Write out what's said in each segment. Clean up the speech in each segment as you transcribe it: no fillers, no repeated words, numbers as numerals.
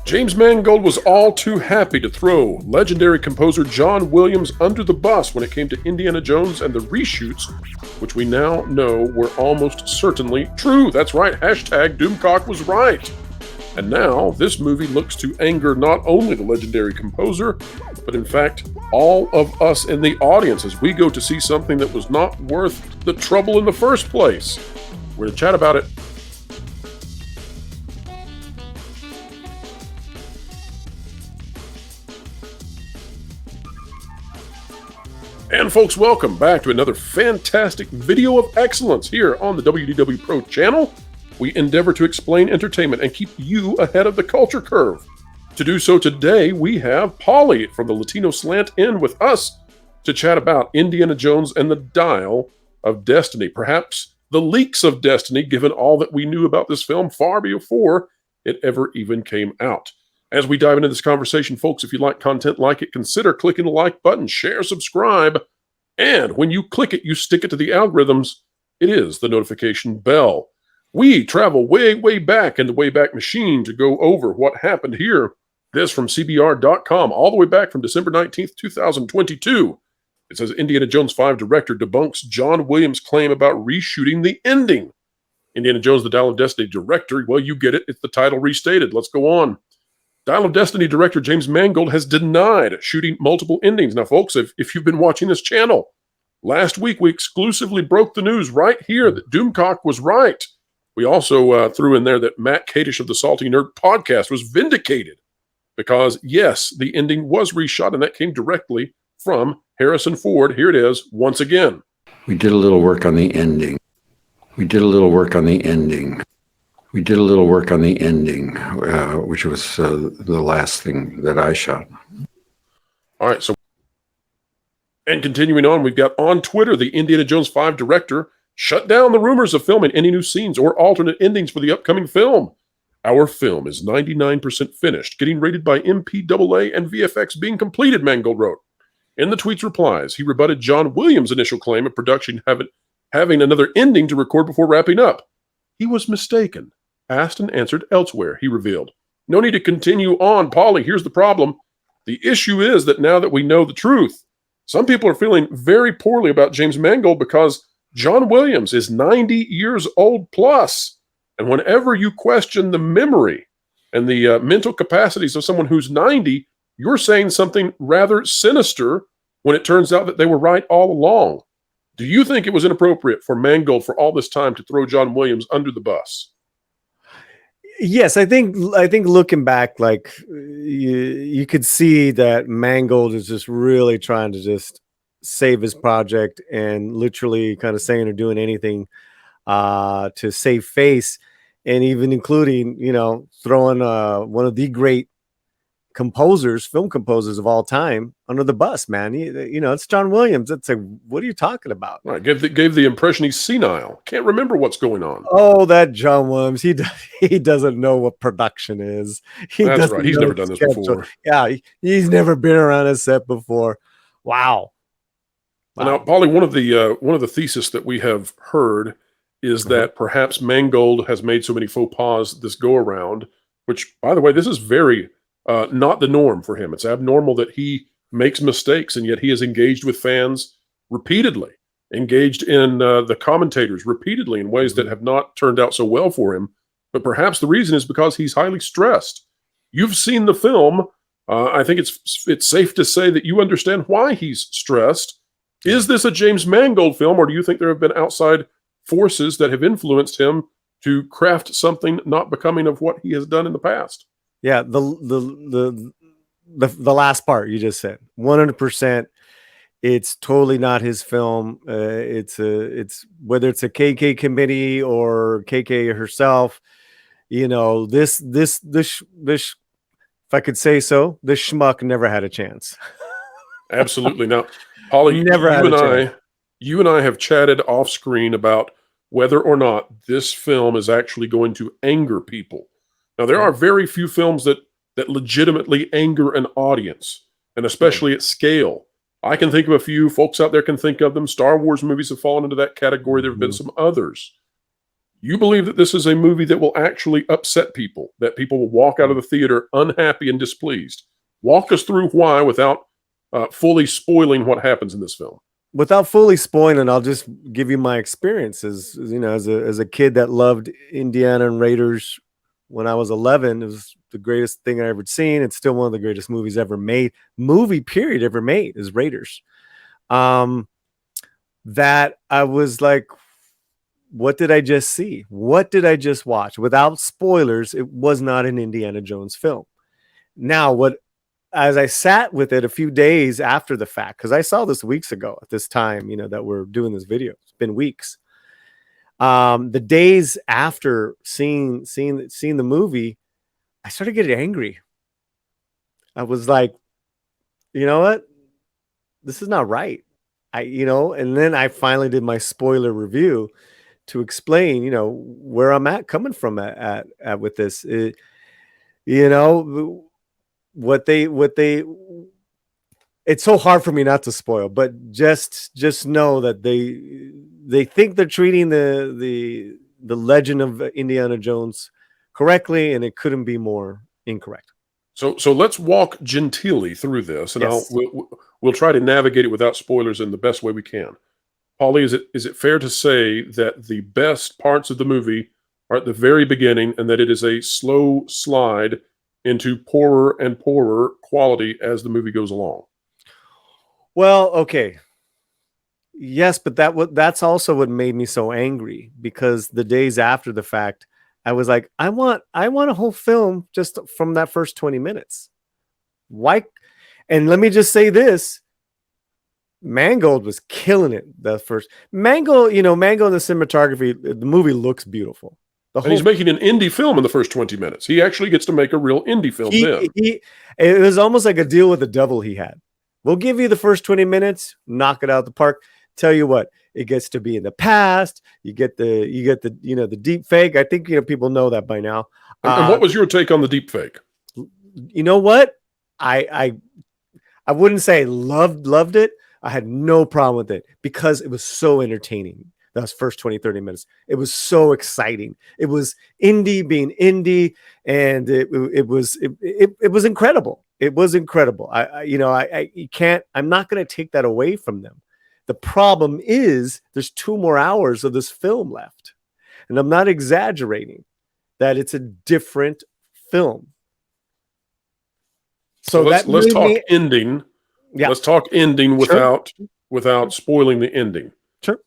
James Mangold was all too happy to throw legendary composer John Williams under the bus when it came to Indiana Jones and the reshoots, which we now know were almost certainly true. That's right, hashtag Doomcock was right. And now, this movie looks to anger not only the legendary composer, but in fact, all of us in the audience as we go to see something that was not worth the trouble in the first place. We're going to chat about it. And folks, welcome back to another fantastic video of excellence here on the WDW Pro channel. We endeavor to explain entertainment and keep you ahead of the culture curve. To do so today, we have Polly from the Latino Slant in with us to chat about Indiana Jones and the Dial of Destiny. Perhaps the leaks of destiny, given all that we knew about this film far before it ever even came out. As we dive into this conversation, folks, if you like content like it, consider clicking the like button, share, subscribe, and when you click it, you stick it to the algorithms. It is the notification bell. We travel way, way back in the Wayback Machine to go over what happened here. This from CBR.com, all the way back from December 19th, 2022. It says Indiana Jones 5 director debunks John Williams' claim about reshooting the ending. Indiana Jones, the Dial of Destiny director, well, you get it. It's the title restated. Let's go on. Dial of Destiny director James Mangold has denied shooting multiple endings. Now, folks, if you've been watching this channel, last week we exclusively broke the news right here that Doomcock was right. We also threw in there that Matt Kadish of the Salty Nerd podcast was vindicated because, yes, the ending was reshot, and that came directly from Harrison Ford. Here it is once again. We did a little work on the ending. Which was the last thing that I shot. All right, so, and continuing on, we've got on Twitter, the Indiana Jones 5 director shut down the rumors of filming any new scenes or alternate endings for the upcoming film. Our film is 99% finished, getting rated by MPAA and VFX being completed, Mangold wrote. In the tweet's replies, he rebutted John Williams' initial claim of production having another ending to record before wrapping up. He was mistaken. Asked and answered elsewhere, he revealed. No need to continue on, Polly. Here's the problem. The issue is that now that we know the truth, some people are feeling very poorly about James Mangold because John Williams is 90 years old plus. And whenever you question the memory and the mental capacities of someone who's 90, you're saying something rather sinister when it turns out that they were right all along. Do you think it was inappropriate for Mangold for all this time to throw John Williams under the bus? Yes, I think looking back, like you could see that Mangold is just really trying to just save his project and literally kind of saying or doing anything to save face, and even including, throwing one of the great film composers of all time under the bus, man. It's John Williams. It's like, what are you talking about? Right, gave the impression he's senile. Can't remember what's going on. Oh, that John Williams. He doesn't know what production is. That's right. He's never done this before. Yeah, he's never been around a set before. Wow. Now, Polly, one of the theses that we have heard is that perhaps Mangold has made so many faux pas this go around, which, by the way, this is very not the norm for him. It's abnormal that he makes mistakes, and yet he is engaged with fans repeatedly, engaged in the commentators repeatedly in ways that have not turned out so well for him. But perhaps the reason is because he's highly stressed. You've seen the film. I think it's safe to say that you understand why he's stressed. Is this a James Mangold film, or do you think there have been outside forces that have influenced him to craft something not becoming of what he has done in the past? Yeah, the last part you just said, 100%. It's totally not his film. It's whether it's a KK committee or KK herself. This if I could say so, this schmuck never had a chance. Absolutely. Now, Holly, you and I have chatted off screen about whether or not this film is actually going to anger people. Now, there are very few films that legitimately anger an audience, and especially at scale. I can think of a few. Folks out there can think of them. Star Wars movies have fallen into that category. There have been some others. You believe that this is a movie that will actually upset people, that people will walk out of the theater unhappy and displeased. Walk us through why without fully spoiling what happens in this film. Without fully spoiling, I'll just give you my experiences. You know, as a kid that loved Indiana and Raiders when I was 11, it was the greatest thing I ever seen. It's still one of the greatest movies ever made. Movie period ever made is Raiders. That I was like, what did I just see? What did I just watch? Without spoilers, it was not an Indiana Jones film. Now, as I sat with it a few days after the fact, because I saw this weeks ago at this time, you know, that we're doing this video. It's been weeks. The days after seeing the movie, I started getting angry. I was like, you know what? This is not right. And then I finally did my spoiler review to explain, you know, where I'm coming from at with this. It's so hard for me not to spoil, but just know that they think they're treating the legend of Indiana Jones correctly, and it couldn't be more incorrect. So let's walk genteelly through this, and Yes. we'll try to navigate it without spoilers in the best way we can. Paulie, is it fair to say that the best parts of the movie are at the very beginning, and that it is a slow slide into poorer and poorer quality as the movie goes along? Well, okay. Yes, but that's also what made me so angry, because the days after the fact, I was like, I want a whole film just from that first 20 minutes. Why? And let me just say this. Mangold was killing it. The first Mangold in the cinematography, the movie looks beautiful. And he's making an indie film in the first 20 minutes. He actually gets to make a real indie film then. It was almost like a deal with the devil he had. We'll give you the first 20 minutes, knock it out the park. Tell you what, it gets to be in the past. You get the deep fake. I think people know that by now. And what was your take on the deep fake? You know what? I wouldn't say loved it. I had no problem with it because it was so entertaining. Those first 20, 30 minutes. It was so exciting. It was indie being indie, and it was incredible. It was incredible. I'm not going to take that away from them. The problem is there's 2 more hours of this film left. And I'm not exaggerating that it's a different film. So let's talk ending. Yeah. Let's talk ending without spoiling the ending. Sure.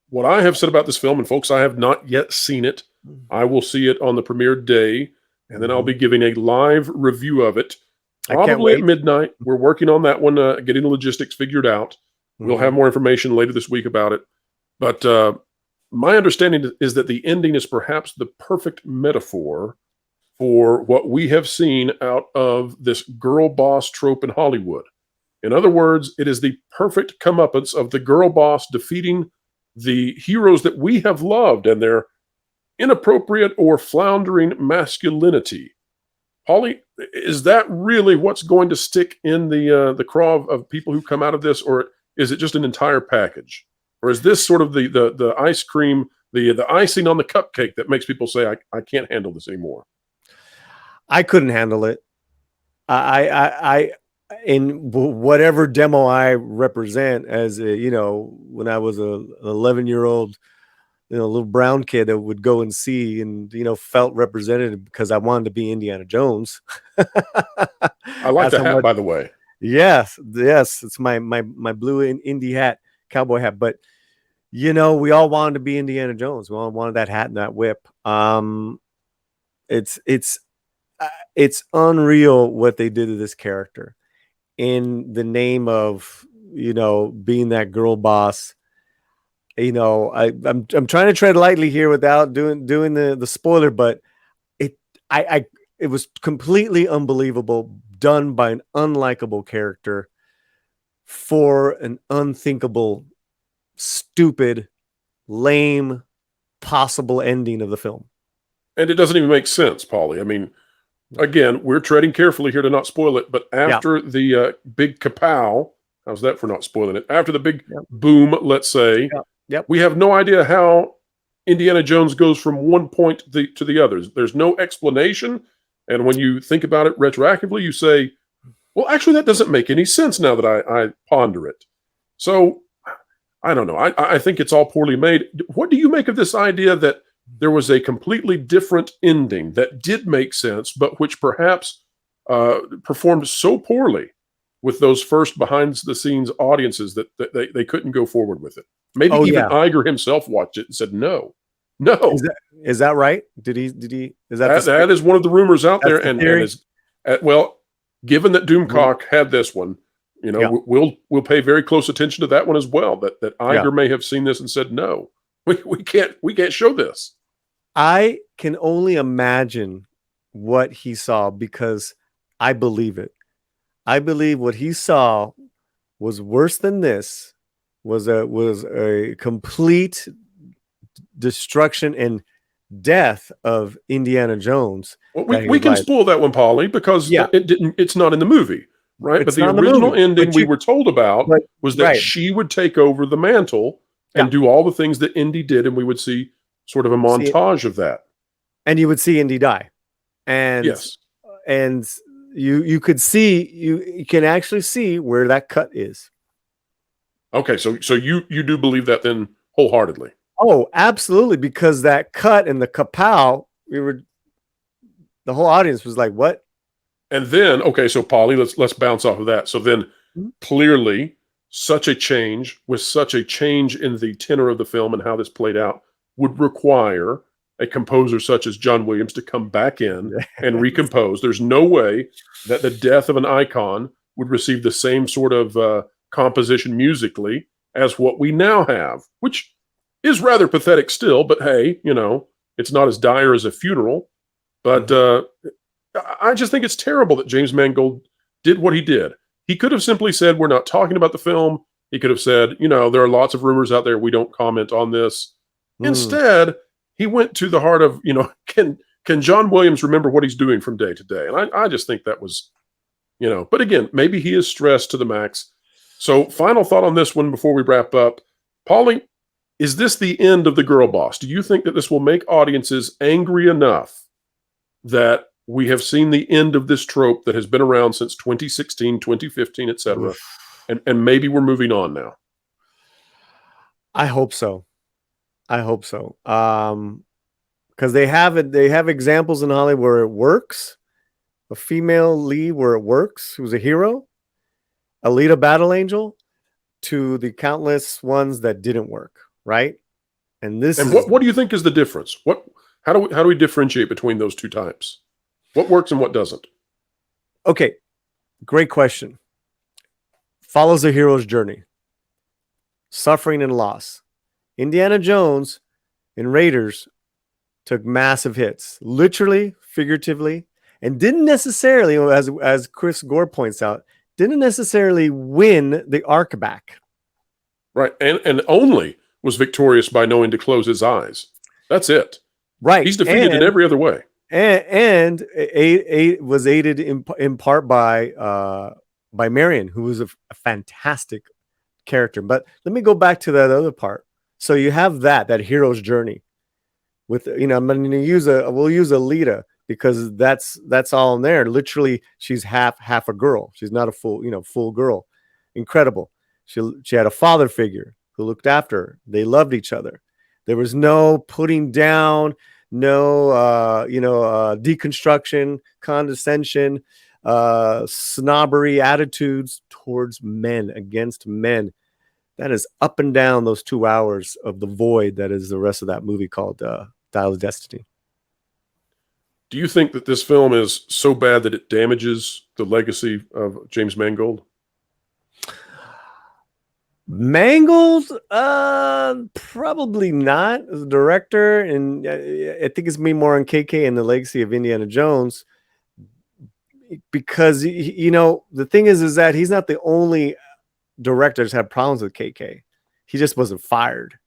What I have said about this film, and folks, I have not yet seen it. I will see it on the premiere day, and then I'll be giving a live review of it. Probably at midnight. We're working on that one, getting the logistics figured out. We'll have more information later this week about it. But my understanding is that the ending is perhaps the perfect metaphor for what we have seen out of this girl boss trope in Hollywood. In other words, it is the perfect comeuppance of the girl boss defeating the heroes that we have loved and their inappropriate or floundering masculinity. Paulie, is that really what's going to stick in the craw of people who come out of this, or is it just an entire package? Or is this sort of the ice cream, the icing on the cupcake that makes people say, I can't handle this anymore? I couldn't handle it. I in whatever demo I represent as when I was an 11-year-old, little brown kid that would go and see and, felt represented because I wanted to be Indiana Jones. I like the hat, by the way. Yes. It's my blue indie hat, cowboy hat. But, we all wanted to be Indiana Jones. We all wanted that hat and that whip. It's unreal what they did to this character in the name of, being that girl boss. I'm trying to tread lightly here without doing the spoiler, but it was completely unbelievable, done by an unlikable character for an unthinkable, stupid, lame, possible ending of the film. And it doesn't even make sense, Paulie. I mean, again, we're treading carefully here to not spoil it, but after the big kapow, how's that for not spoiling it? After the big boom, let's say, we have no idea how Indiana Jones goes from one point to the other. There's no explanation. And when you think about it retroactively, you say, well, actually, that doesn't make any sense now that I ponder it. So I don't know. I think it's all poorly made. What do you make of this idea that there was a completely different ending that did make sense, but which perhaps performed so poorly with those first behind-the-scenes audiences that they couldn't go forward with it? Maybe even Iger himself watched it and said, no. Is that right? Did he? Is that is one of the rumors out there, and is well, given that Doomcock had this one, you know, we'll pay very close attention to that one as well. That Iger may have seen this and said, no, we can't show this. I can only imagine what he saw because I believe it. I believe what he saw was worse than this. Was a complete destruction and death of Indiana Jones. Well, we can spoil that one, Polly, because it's not in the movie, right? But the original ending we were told about was that she would take over the mantle and do all the things that Indy did, and we would see sort of a montage of that. And you would see Indy die. And and you could see, you can actually see where that cut is. Okay, so you do believe that then wholeheartedly? Oh, absolutely, because that cut and the kapow, the whole audience was like, "What?" And then, okay, so Polly, let's bounce off of that. So then, clearly, such a change with such a change in the tenor of the film and how this played out would require a composer such as John Williams to come back in and recompose. There's no way that the death of an icon would receive the same sort of composition musically as what we now have, which is rather pathetic still, but hey, you know, it's not as dire as a funeral. But I just think it's terrible that James Mangold did what he did. He could have simply said, we're not talking about the film. He could have said, you know, there are lots of rumors out there. We don't comment on this. Instead, he went to the heart of, you know, can John Williams remember what he's doing from day to day? And I just think that was, you know, but again, maybe he is stressed to the max. So final thought on this one before we wrap up. Paulie, is this the end of the girl boss? Do you think that this will make audiences angry enough that we have seen the end of this trope that has been around since 2016, 2015, etc., and maybe we're moving on now? I hope so. I hope so. Because they have examples in Hollywood where it works. A female lead where it works, who's a hero, Alita Battle Angel, to the countless ones that didn't work. Right. And what do you think is the difference? How do we differentiate between those two types? What works and what doesn't? Okay. Great question. Follows the hero's journey. Suffering and loss. Indiana Jones and Raiders took massive hits, literally, figuratively, and didn't necessarily, as Chris Gore points out, didn't necessarily win the arc back. Right. And only was victorious by knowing to close his eyes. That's it. Right. He's defeated in every other way. And was aided in part by Marion, who was a fantastic character. But let me go back to that other part. So you have that hero's journey with, you know, I'm going to we'll use Alita because that's all in there. Literally, she's half a girl. She's not a full girl. Incredible. She had a father figure who looked after her. They loved each other. There was no putting down, no deconstruction, condescension, snobbery attitudes towards men, against men. That is up and down those 2 hours of the void that is the rest of that movie called Dial of Destiny. Do you think that this film is so bad that it damages the legacy of James Mangold? Mangold, probably not as a director, and I think it's me more on KK and the legacy of Indiana Jones, because you know the thing is that he's not the only director that's had problems with KK. He just wasn't fired,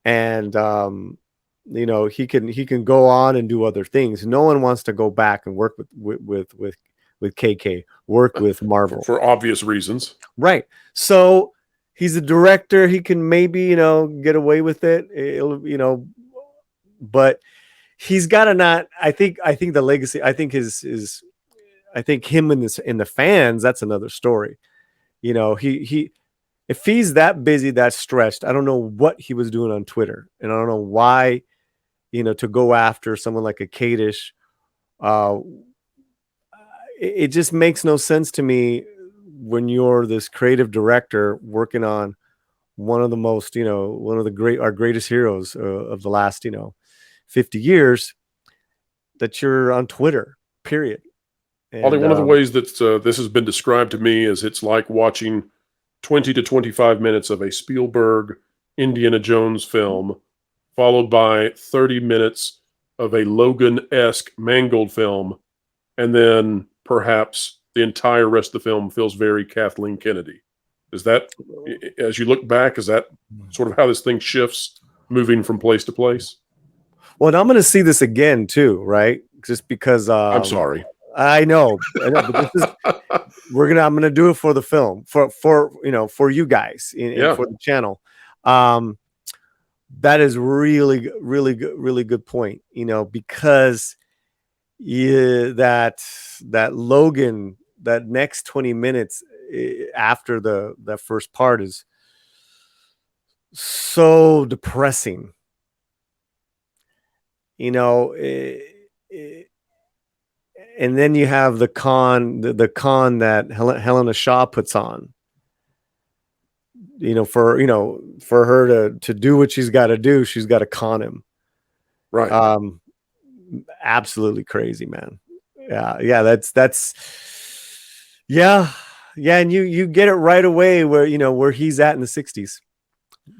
and you know he can go on and do other things. No one wants to go back and work with KK, work with Marvel for obvious reasons, right? So. He's a director. He can maybe, you know, get away with it. but he's got to not. I think the legacy. I think I think him in the fans. That's another story. You know, he if he's that busy, that stretched, I don't know what he was doing on Twitter, and I don't know why. You know, to go after someone like a Kadish, it just makes no sense to me when you're this creative director working on one of the most, you know, one of our greatest heroes of the last, you know, 50 years, that you're on Twitter, period. And, Ollie, one of the ways that this has been described to me is it's like watching 20 to 25 minutes of a Spielberg Indiana Jones film, followed by 30 minutes of a Logan-esque Mangold film, and then perhaps the entire rest of the film feels very Kathleen Kennedy. Is that, as you look back, is that sort of how this thing shifts, moving from place to place? Well, and I'm going to see this again too, right? Just because I'm sorry. I know, but this is I'm gonna do it for the film, for you know, for you guys and for the channel. That is really good point, you know, because that Logan, that next 20 minutes after that first part is so depressing, you know. And then you have the con that Helena Shaw puts on, you know, for her to do what she's got to do, she's got to con him. Right. Absolutely crazy, man. Yeah. That's yeah. And you get it right away where, you know, where he's at in the 60s,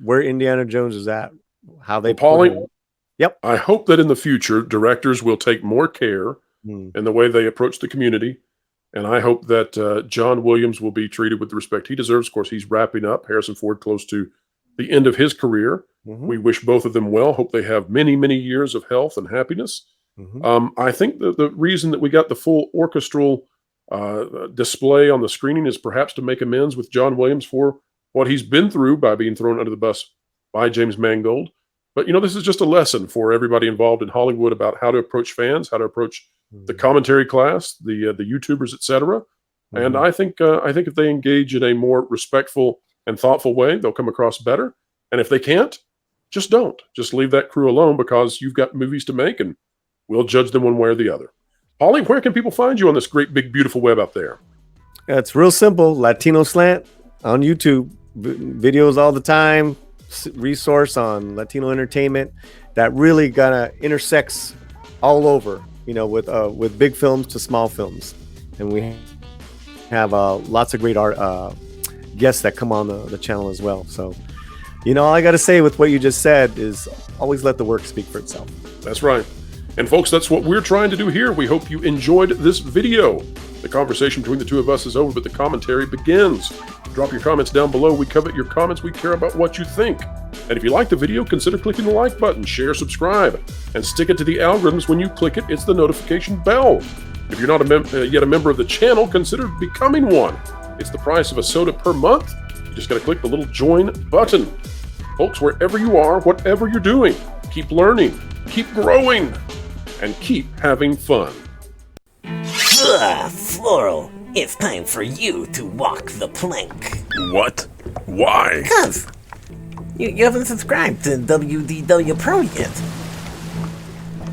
where Indiana Jones is at, how they put him. Yep. I hope that in the future, directors will take more care in the way they approach the community. And I hope that John Williams will be treated with the respect he deserves. Of course, he's wrapping up. Harrison Ford close to the end of his career. We wish both of them well. Hope they have many, many years of health and happiness. I think the reason that we got the full orchestral display on the screening is perhaps to make amends with John Williams for what he's been through by being thrown under the bus by James Mangold. But, you know, this is just a lesson for everybody involved in Hollywood about how to approach fans, how to approach the commentary class, the YouTubers, etc. And I think if they engage in a more respectful and thoughtful way, they'll come across better. And if they can't, just don't. Just leave that crew alone, because you've got movies to make, and we'll judge them one way or the other. Ollie, where can people find you on this great, big, beautiful web out there? It's real simple. Latino Slant on YouTube. Videos all the time. Resource on Latino entertainment that really kind of intersects all over, you know, with big films to small films. And we have lots of great art guests that come on the channel as well. So, you know, all I got to say with what you just said is always let the work speak for itself. That's right. And folks, that's what we're trying to do here. We hope you enjoyed this video. The conversation between the two of us is over, but the commentary begins. Drop your comments down below. We covet your comments. We care about what you think. And if you like the video, consider clicking the like button, share, subscribe, and stick it to the algorithms. When you click it, it's the notification bell. If you're not yet a member of the channel, consider becoming one. It's the price of a soda per month. You just got to click the little join button. Folks, wherever you are, whatever you're doing, keep learning, keep growing, and keep having fun. Floral, it's time for you to walk the plank. What? Why? Cuz you haven't subscribed to WDW Pro yet.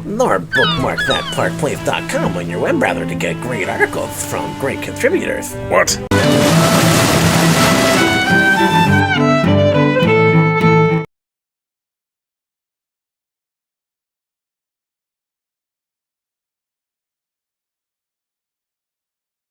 Nor bookmark thatparkplace.com on your web browser to get great articles from great contributors. What?